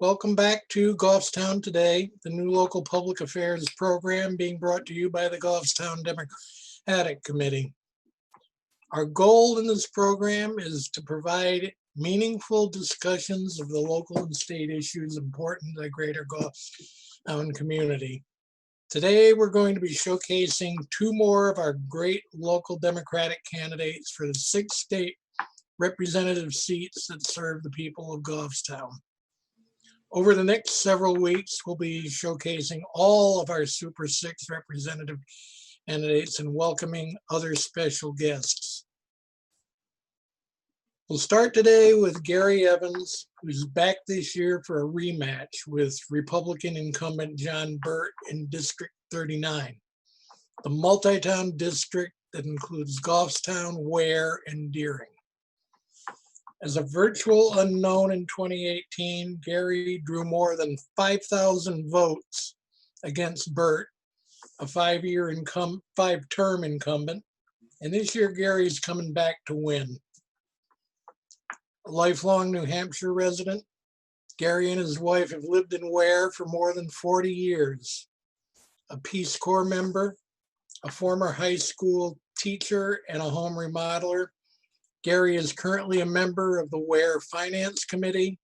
Welcome back to Goffstown Today, the new local public affairs program being brought to you by the Goffstown Democratic Committee. Our goal in this program is to provide meaningful discussions of the local and state issues important to the greater Goffstown community. Today, we're going to be showcasing two more of our great local Democratic candidates for the 6 state representative seats that serve the people of Goffstown. Over the next several weeks, we'll be showcasing all of our Super 6 representative candidates and welcoming other special guests. We'll start today with Gary Evans, who's back this year for a rematch with Republican incumbent John Burt in District 39, the multi-town district that includes Goffstown, Ware, and Deering. As a virtual unknown in 2018, Gary drew more than 5,000 votes against Burt, a 5-term incumbent. And this year, Gary's coming back to win. A lifelong New Hampshire resident, Gary and his wife have lived in Ware for more than 40 years. A Peace Corps member, a former high school teacher, and a home remodeler, Gary is currently a member of the Ware Finance Committee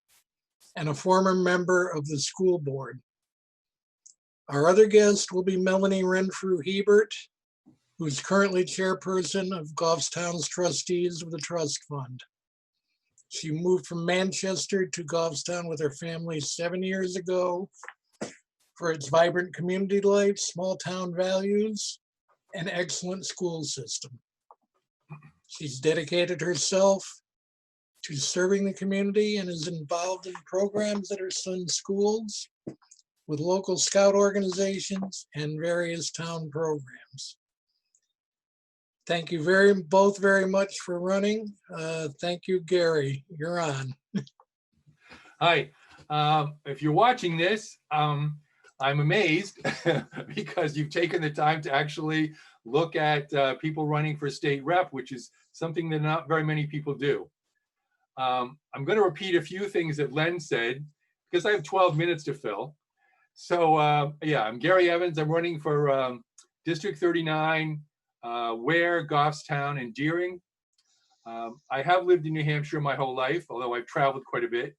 and a former member of the school board. Our other guest will be Melanie Renfrew-Hebert, who's currently chairperson of Goffstown's trustees of the trust fund. She moved from Manchester to Goffstown with her family 7 years ago for its vibrant community life, small town values, and excellent school system. She's dedicated herself to serving the community and is involved in programs at her son's schools with local scout organizations and various town programs. Thank you both very much for running. Thank you, Gary. You're on. Hi. If you're watching this, I'm amazed because you've taken the time to actually look at people running for state rep, which is something that not very many people do. I'm going to repeat a few things that Len said because I have 12 minutes to fill. So yeah, I'm Gary Evans. I'm running for District 39, Ware, Goffstown, and Deering. I have lived in New Hampshire my whole life, although I've traveled quite a bit.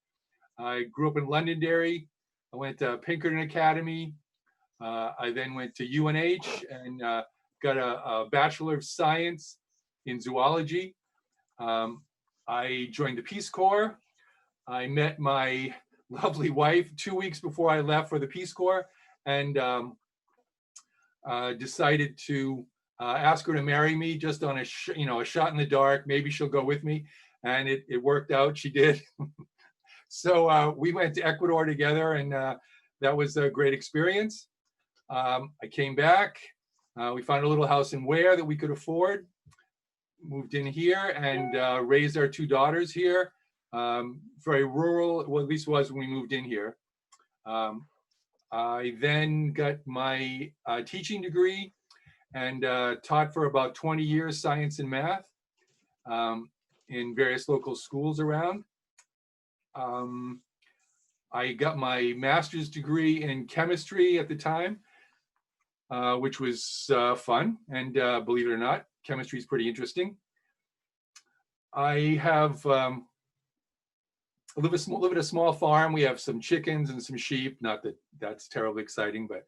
I grew up in Londonderry. I went to Pinkerton Academy. I then went to UNH and got a Bachelor of Science in zoology. I joined the Peace Corps. I met my lovely wife 2 weeks before I left for the Peace Corps and decided to ask her to marry me just on a shot in the dark. Maybe she'll go with me. And it worked out. She did. So we went to Ecuador together, and that was a great experience. I came back. We found a little house in Ware that we could afford. Moved in here and raised our 2 daughters here. Very rural, well, at least was when we moved in here. I then got my teaching degree and taught for about 20 years science and math in various local schools around. I got my master's degree in chemistry at the time, which was fun. And believe it or not, chemistry is pretty interesting. I have live at a small farm. We have some chickens and some sheep. Not that that's terribly exciting, but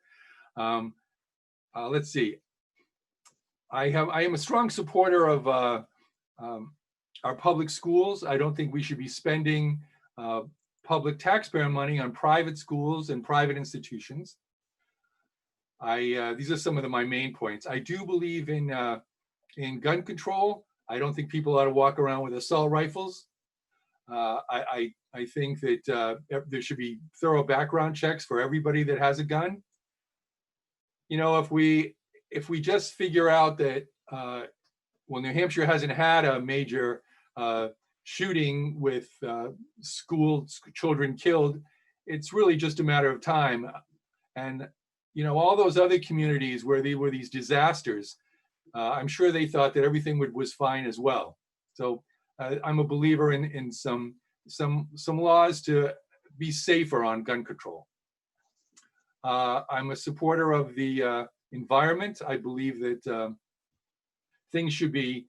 let's see. I am a strong supporter of our public schools. I don't think we should be spending public taxpayer money on private schools and private institutions. These are some of my main points. I do believe in gun control. I don't think people ought to walk around with assault rifles. I think that there should be thorough background checks for everybody that has a gun. You know, if we just figure out that well, New Hampshire hasn't had a major shooting with school children killed, it's really just a matter of time. And you know, all those other communities where they were these disasters, I'm sure they thought that everything was fine as well. So I'm a believer in some laws to be safer on gun control. I'm a supporter of the environment. I believe that things should be,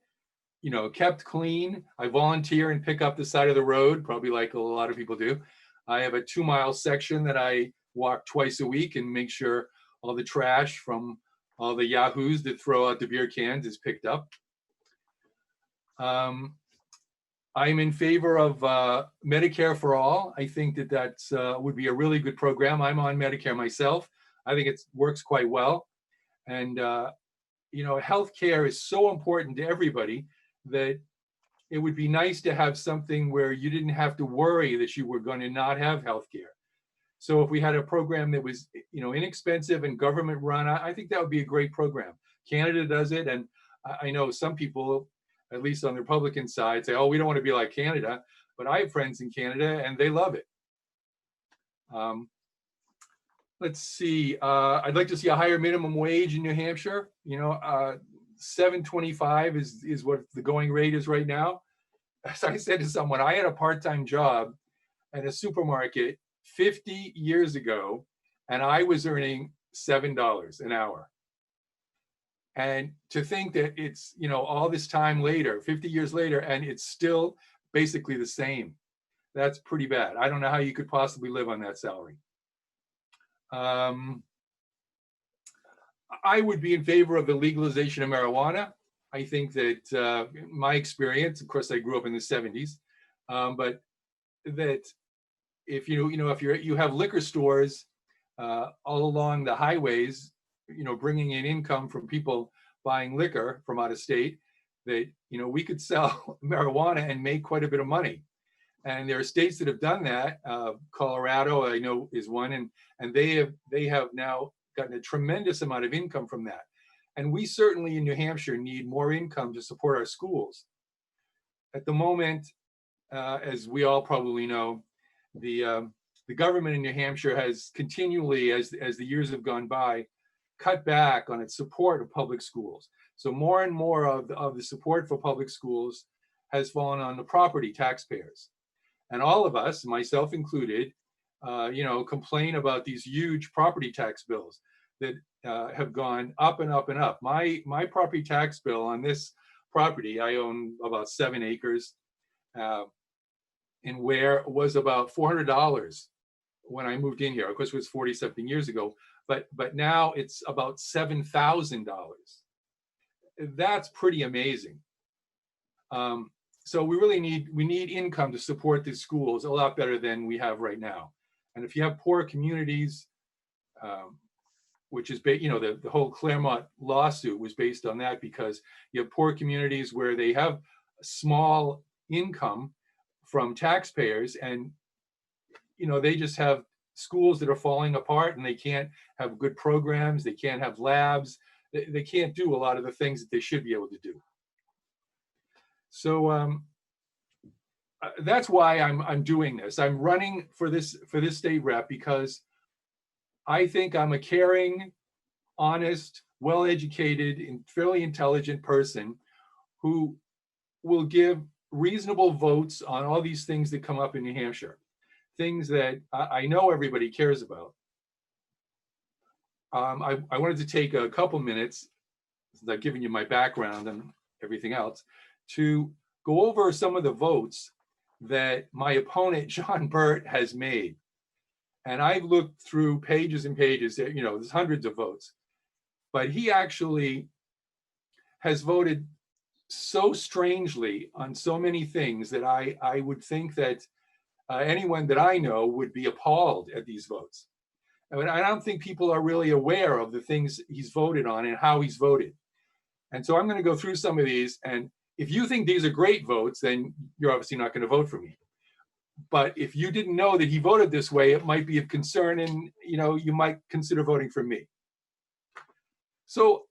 kept clean. I volunteer and pick up the side of the road, probably like a lot of people do. I have a 2-mile section that I walk twice a week and make sure all the trash from all the yahoos that throw out the beer cans is picked up. I'm in favor of Medicare for all. I think that that's would be a really good program. I'm on Medicare myself. I think it works quite well. And, healthcare is so important to everybody that it would be nice to have something where you didn't have to worry that you were going to not have healthcare. So if we had a program that was, inexpensive and government run, I think that would be a great program. Canada does it. And I know some people, at least on the Republican side, say, oh, we don't want to be like Canada. But I have friends in Canada and they love it. Let's see. I'd like to see a higher minimum wage in New Hampshire. $7.25 is what the going rate is right now. As I said to someone, I had a part-time job at a supermarket 50 years ago, and I was earning $7 an hour. And to think that it's, all this time later, 50 years later, and it's still basically the same. That's pretty bad. I don't know how you could possibly live on that salary. I would be in favor of the legalization of marijuana. I think that my experience, of course, I grew up in the 70s, but that if you have liquor stores all along the highways, bringing in income from people buying liquor from out of state, that we could sell marijuana and make quite a bit of money. And there are states that have done that. Colorado, I know, is one, and they have now gotten a tremendous amount of income from that. And we certainly in New Hampshire need more income to support our schools. At the moment, as we all probably know, the government in New Hampshire has continually, as the years have gone by, cut back on its support of public schools. So more and more of the support for public schools has fallen on the property taxpayers. And all of us, myself included, complain about these huge property tax bills that have gone up and up and up. My property tax bill on this property, I own about 7 acres, and where was about $400 when I moved in here. Of course, it was 40-something years ago, but now it's about $7,000. That's pretty amazing. So we really need income to support these schools a lot better than we have right now. And if you have poor communities, which is, the whole Claremont lawsuit was based on that, because you have poor communities where they have small income from taxpayers, and they just have schools that are falling apart, and they can't have good programs, they can't have labs, they can't do a lot of the things that they should be able to do. So that's why I'm doing this. I'm running for this state rep because I think I'm a caring, honest, well-educated, and fairly intelligent person who will give reasonable votes on all these things that come up in New Hampshire, things that I know everybody cares about. I wanted to take a couple minutes, since I've given you my background and everything else, to go over some of the votes that my opponent, John Burt, has made. And I've looked through pages and pages, there's hundreds of votes, but he actually has voted so strangely on so many things that I would think that anyone that I know would be appalled at these votes. I mean, I don't think people are really aware of the things he's voted on and how he's voted. And so I'm going to go through some of these, and if you think these are great votes, then you're obviously not going to vote for me. But if you didn't know that he voted this way, it might be of concern, and you might consider voting for me. So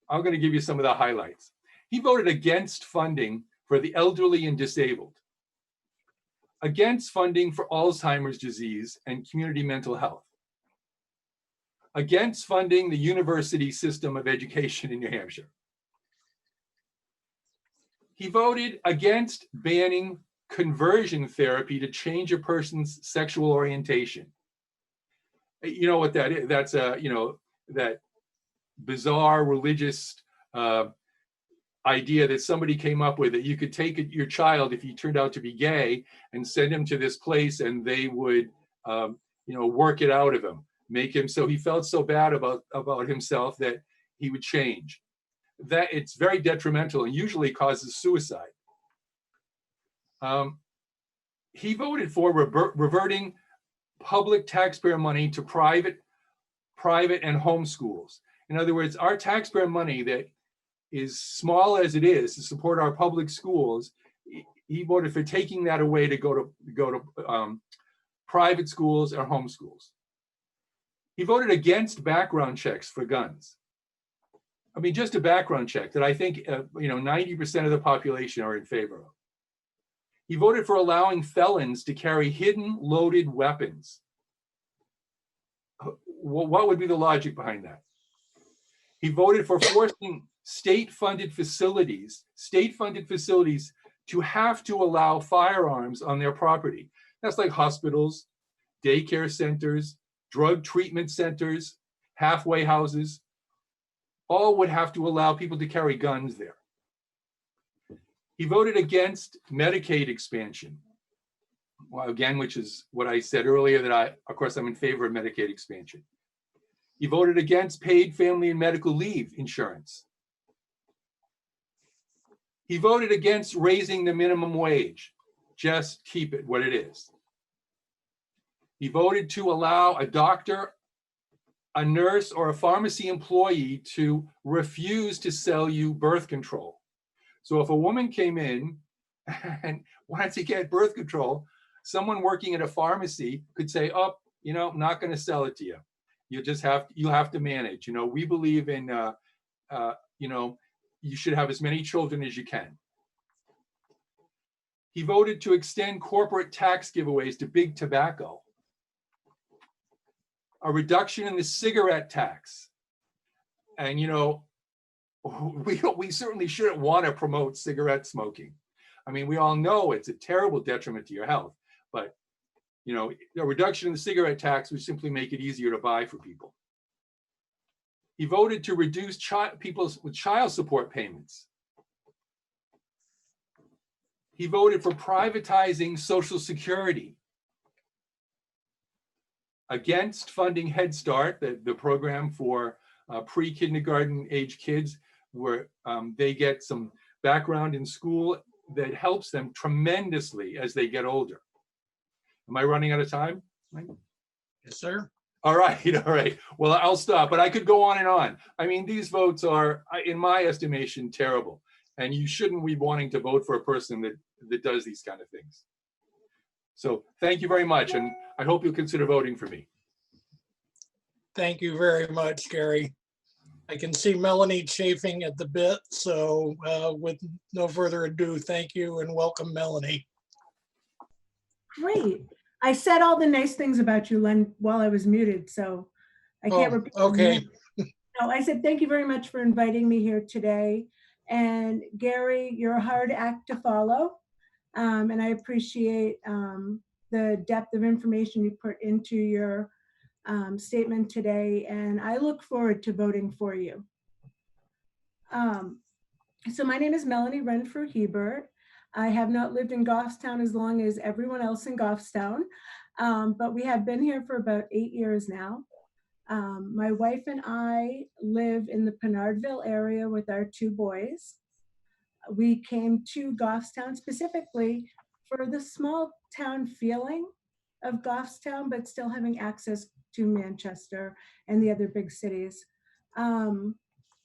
I'm going to give you some of the highlights. He voted against funding for the elderly and disabled, against funding for Alzheimer's disease and community mental health, against funding the university system of education in New Hampshire. He voted against banning conversion therapy to change a person's sexual orientation. You know what that is? That's that bizarre religious idea that somebody came up with, that you could take your child, if he turned out to be gay, and send him to this place, and they would work it out of him, make him so he felt so bad about himself that he would change. That it's very detrimental and usually causes suicide. He voted for reverting public taxpayer money to private and home schools. In other words, our taxpayer money that is small as it is to support our public schools, he voted for taking that away to go to private schools or home schools. He voted against background checks for guns. I mean, just a background check that I think 90% of the population are in favor of. He voted for allowing felons to carry hidden loaded weapons. What would be the logic behind that? He voted for forcing state-funded facilities to have to allow firearms on their property. That's like hospitals, daycare centers, drug treatment centers, halfway houses, all would have to allow people to carry guns there. He voted against Medicaid expansion. Well, again, which is what I said earlier, that of course, I'm in favor of Medicaid expansion. He voted against paid family and medical leave insurance. He voted against raising the minimum wage. Just keep it what it is. He voted to allow a doctor, a nurse, or a pharmacy employee to refuse to sell you birth control. So if a woman came in and wanted to get birth control, someone working at a pharmacy could say, "Oh, I'm not going to sell it to you. You'll have to manage. We believe in, you should have as many children as you can." He voted to extend corporate tax giveaways to big tobacco, a reduction in the cigarette tax. And, we certainly shouldn't want to promote cigarette smoking. I mean, we all know it's a terrible detriment to your health, but, a reduction in the cigarette tax would simply make it easier to buy for people. He voted to reduce people with child support payments. He voted for privatizing Social Security, against funding Head Start, the program for pre-kindergarten age kids, where they get some background in school that helps them tremendously as they get older. Am I running out of time? Yes, sir. All right. Well, I'll stop, but I could go on and on. I mean, these votes are, in my estimation, terrible. And you shouldn't be wanting to vote for a person that does these kind of things. So thank you very much. And I hope you'll consider voting for me. Thank you very much, Gary. I can see Melanie chafing at the bit. So with no further ado, thank you and welcome, Melanie. Great. I said all the nice things about you, Len, while I was muted, so I can't repeat. Okay. No, I said thank you very much for inviting me here today. And Gary, you're a hard act to follow. And I appreciate the depth of information you put into your statement today. And I look forward to voting for you. So my name is Melanie Renfrew-Hebert. I have not lived in Goffstown as long as everyone else in Goffstown, but we have been here for about 8 years now. My wife and I live in the Pinardville area with our 2 boys. We came to Goffstown specifically for the small town feeling of Goffstown, but still having access to Manchester and the other big cities.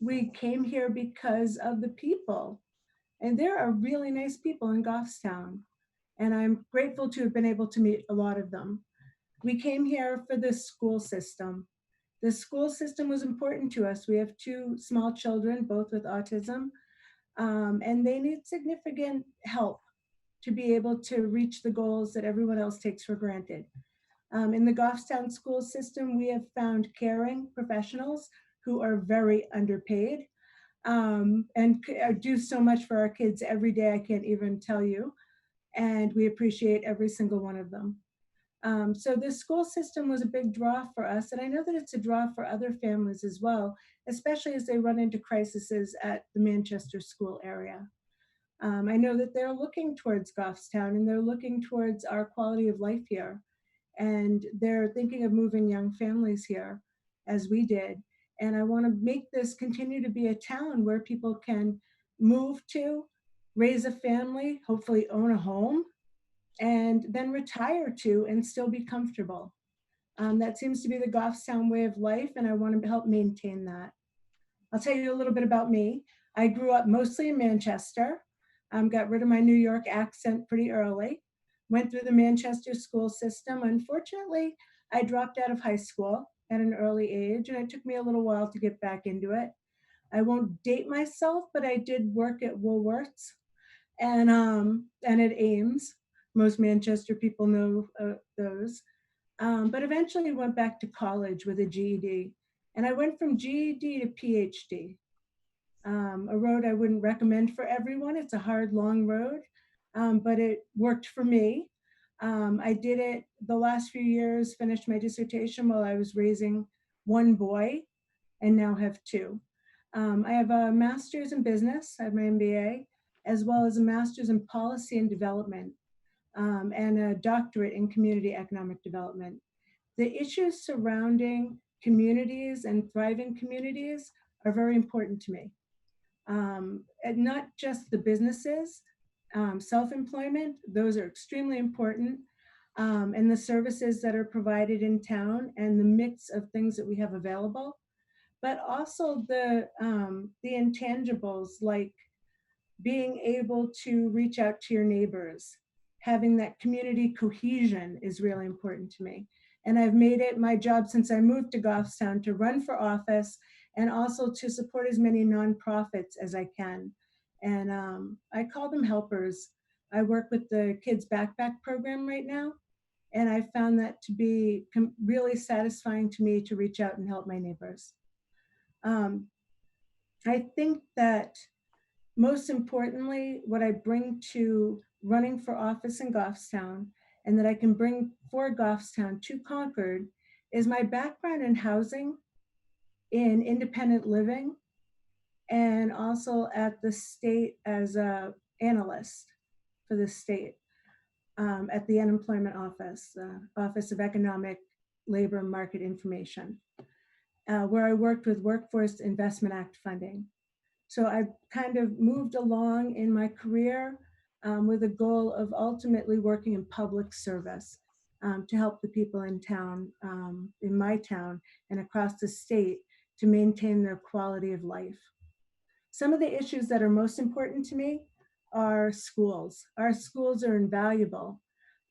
We came here because of the people, and there are really nice people in Goffstown, and I'm grateful to have been able to meet a lot of them. We came here for the school system. The school system was important to us. We have 2 small children, both with autism, and they need significant help to be able to reach the goals that everyone else takes for granted. In the Goffstown school system, we have found caring professionals who are very underpaid and do so much for our kids every day. I can't even tell you. and we appreciate every single one of them. So this school system was a big draw for us, and I know that it's a draw for other families as well, especially as they run into crises at the Manchester school area. I know that they're looking towards Goffstown, and they're looking towards our quality of life here, and they're thinking of moving young families here, as we did. And I want to make this continue to be a town where people can move to, raise a family, hopefully own a home, and then retire to and still be comfortable. That seems to be the Goffstown way of life, and I want to help maintain that. I'll tell you a little bit about me. I grew up mostly in Manchester, got rid of my New York accent pretty early, went through the Manchester school system. Unfortunately, I dropped out of high school at an early age, and it took me a little while to get back into it. I won't date myself, but I did work at Woolworths and at Ames. Most Manchester people know those. But eventually went back to college with a GED. And I went from GED to PhD, a road I wouldn't recommend for everyone. It's a hard, long road, but it worked for me. I did it the last few years, finished my dissertation while I was raising one boy, and now have two. I have a master's in business, I have my MBA, as well as a master's in policy and development, and a doctorate in community economic development. The issues surrounding communities and thriving communities are very important to me. And not just the businesses, self-employment, those are extremely important, and the services that are provided in town and the mix of things that we have available, but also the intangibles like being able to reach out to your neighbors, having that community cohesion is really important to me. And I've made it my job since I moved to Goffstown to run for office and also to support as many nonprofits as I can. And I call them helpers. I work with the Kids Backpack program right now, and I found that to be really satisfying to me to reach out and help my neighbors. I think that most importantly, what I bring to running for office in Goffstown and that I can bring for Goffstown to Concord is my background in housing, in independent living, and also at the state as an analyst for the state at the unemployment office, Office of Economic, Labor, and Market Information, where I worked with Workforce Investment Act funding. So I've kind of moved along in my career with a goal of ultimately working in public service to help the people in town, in my town and across the state to maintain their quality of life. Some of the issues that are most important to me are schools. Our schools are invaluable.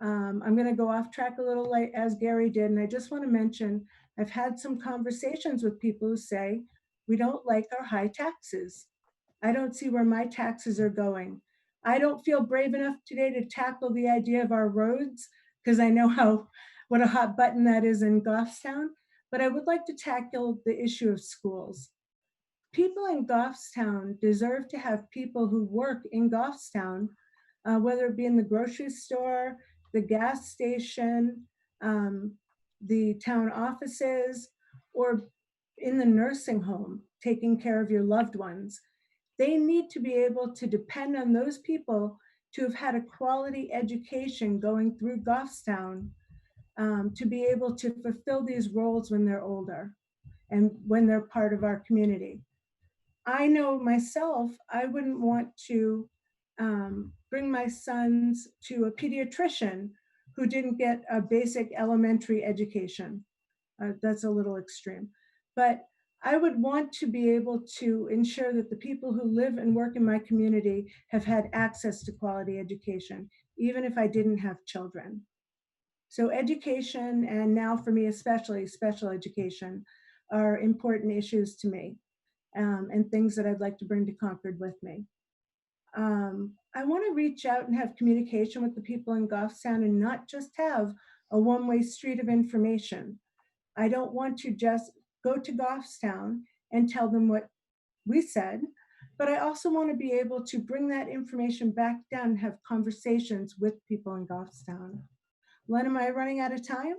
I'm going to go off track a little like as Gary did, and I just want to mention I've had some conversations with people who say we don't like our high taxes. I don't see where my taxes are going. I don't feel brave enough today to tackle the idea of our roads because I know what a hot button that is in Goffstown, but I would like to tackle the issue of schools. People in Goffstown deserve to have people who work in Goffstown, whether it be in the grocery store, the gas station, the town offices, or in the nursing home, taking care of your loved ones. They need to be able to depend on those people to have had a quality education going through Goffstown to be able to fulfill these roles when they're older and when they're part of our community. I know myself, I wouldn't want to bring my sons to a pediatrician who didn't get a basic elementary education. That's a little extreme. But I would want to be able to ensure that the people who live and work in my community have had access to quality education, even if I didn't have children. So education, and now for me especially, special education, are important issues to me. And things that I'd like to bring to Concord with me. I want to reach out and have communication with the people in Goffstown and not just have a one-way street of information. I don't want to just go to Goffstown and tell them what we said but I also want to be able to bring that information back down and have conversations with people in Goffstown. Len, am I running out of time?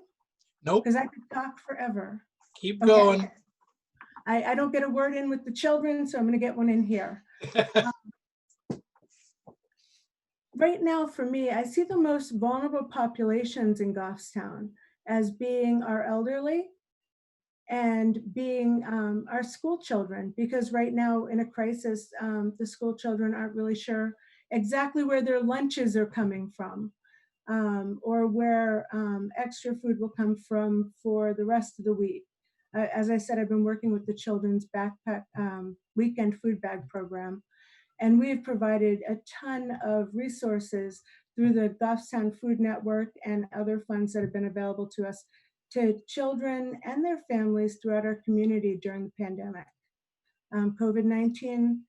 Nope, Because I could talk forever. keep Okay. going. I don't get a word in with the children, so I'm going to get one in here. Right now, for me, I see the most vulnerable populations in Goffstown as being our elderly and being our school children, because right now in a crisis, the school children aren't really sure exactly where their lunches are coming from, or where extra food will come from for the rest of the week. As I said, I've been working with the children's backpack weekend food bag program, and we've provided a ton of resources through the Goffstown Food Network and other funds that have been available to us to children and their families throughout our community during the pandemic. COVID-19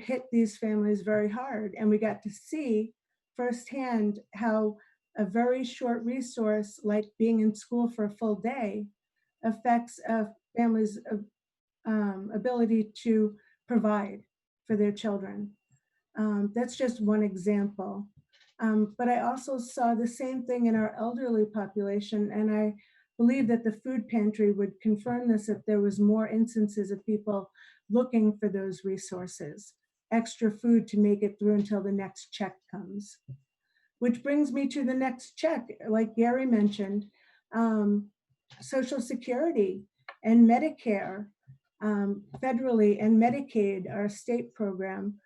hit these families very hard, and we got to see firsthand how a very short resource like being in school for a full day affects a family's ability to provide for their children. That's just one example. But I also saw the same thing in our elderly population, and I believe that the food pantry would confirm this if there was more instances of people looking for those resources, extra food to make it through until the next check comes. Which brings me to the next check, like Gary mentioned, Social Security and Medicare, federally, and Medicaid, our state program.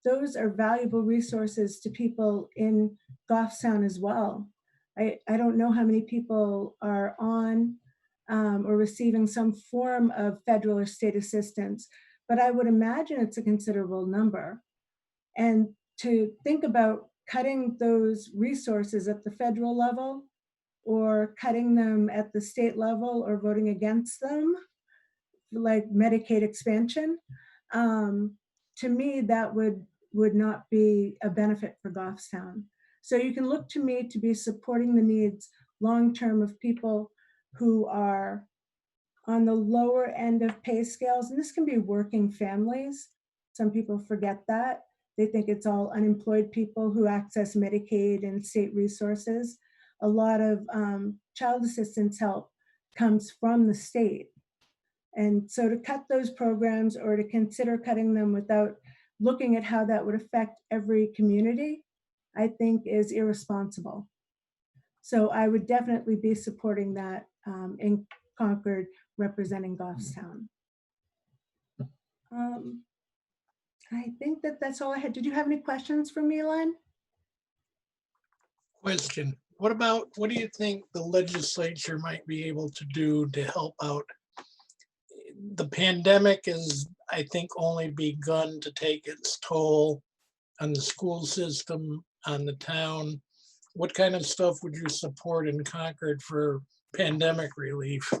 Those are valuable resources to people in Goffstown as well. I don't know how many people are on or receiving some form of federal or state assistance, but I would imagine it's a considerable number. And to think about cutting those resources at the federal level or cutting them at the state level or voting against them, like Medicaid expansion, to me, that would not be a benefit for Goffstown. So you can look to me to be supporting the needs long-term of people who are on the lower end of pay scales, and this can be working families. Some people forget that. They think it's all unemployed people who access Medicaid and state resources. A lot of child assistance help comes from the state. And so to cut those programs or to consider cutting them without looking at how that would affect every community, I think is irresponsible. So I would definitely be supporting that in Concord, representing Goffstown. I think that that's all I had. Did you have any questions for me, Len? Question, what do you think the legislature might be able to do to help out? The pandemic is, I think, only begun to take its toll on the school system, on the town. What kind of stuff would you support in Concord for pandemic relief?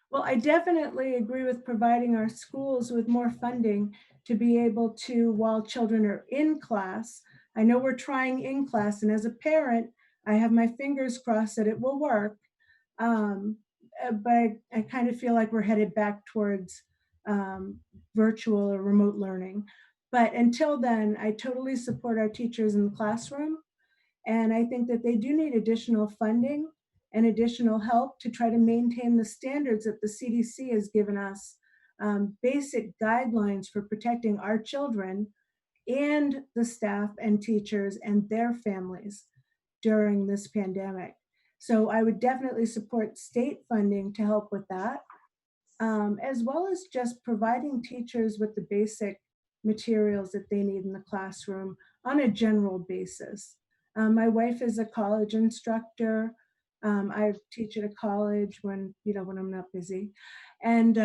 Well, I definitely agree with providing our schools with more funding to be able to, while children are in class, I know we're trying in class, and as a parent, I have my fingers crossed that it will work. But I kind of feel like we're headed back towards virtual or remote learning. But until then, I totally support our teachers in the classroom. And I think that they do need additional funding and additional help to try to maintain the standards that the CDC has given us, basic guidelines for protecting our children and the staff and teachers and their families during this pandemic. So I would definitely support state funding to help with that, as well as just providing teachers with the basic materials that they need in the classroom on a general basis. My wife is a college instructor. I teach at a college when I'm not busy. And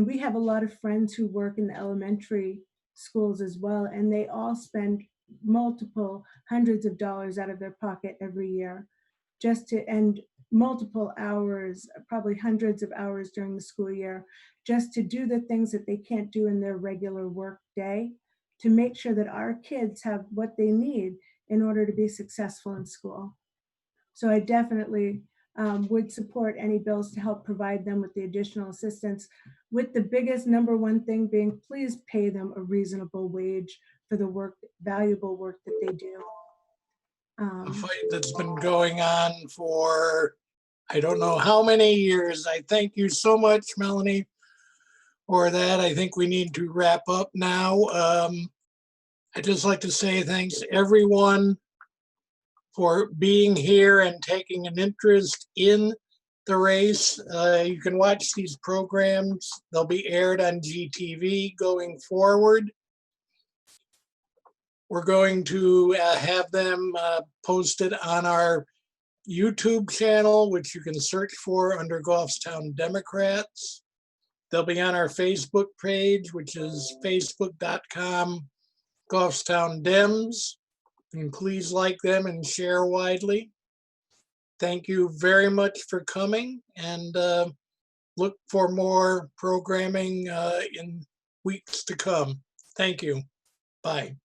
we have a lot of friends who work in the elementary schools as well, and they all spend multiple hundreds of dollars out of their pocket every year just to end multiple hours, probably hundreds of hours during the school year, just to do the things that they can't do in their regular work day, to make sure that our kids have what they need in order to be successful in school. So I definitely would support any bills to help provide them with the additional assistance, with the biggest number one thing being, please pay them a reasonable wage for the work, valuable work that they do. A fight that's been going on for I don't know how many years. I thank you so much, Melanie, for that. I think we need to wrap up now. I'd just like to say thanks to everyone for being here and taking an interest in the race. You can watch these programs. They'll be aired on GTV going forward. We're going to have them posted on our YouTube channel, which you can search for under Goffstown Democrats. They'll be on our Facebook page, which is facebook.com Goffstown Dems. And please like them and share widely. Thank you very much for coming, and look for more programming in weeks to come. Thank you. Bye.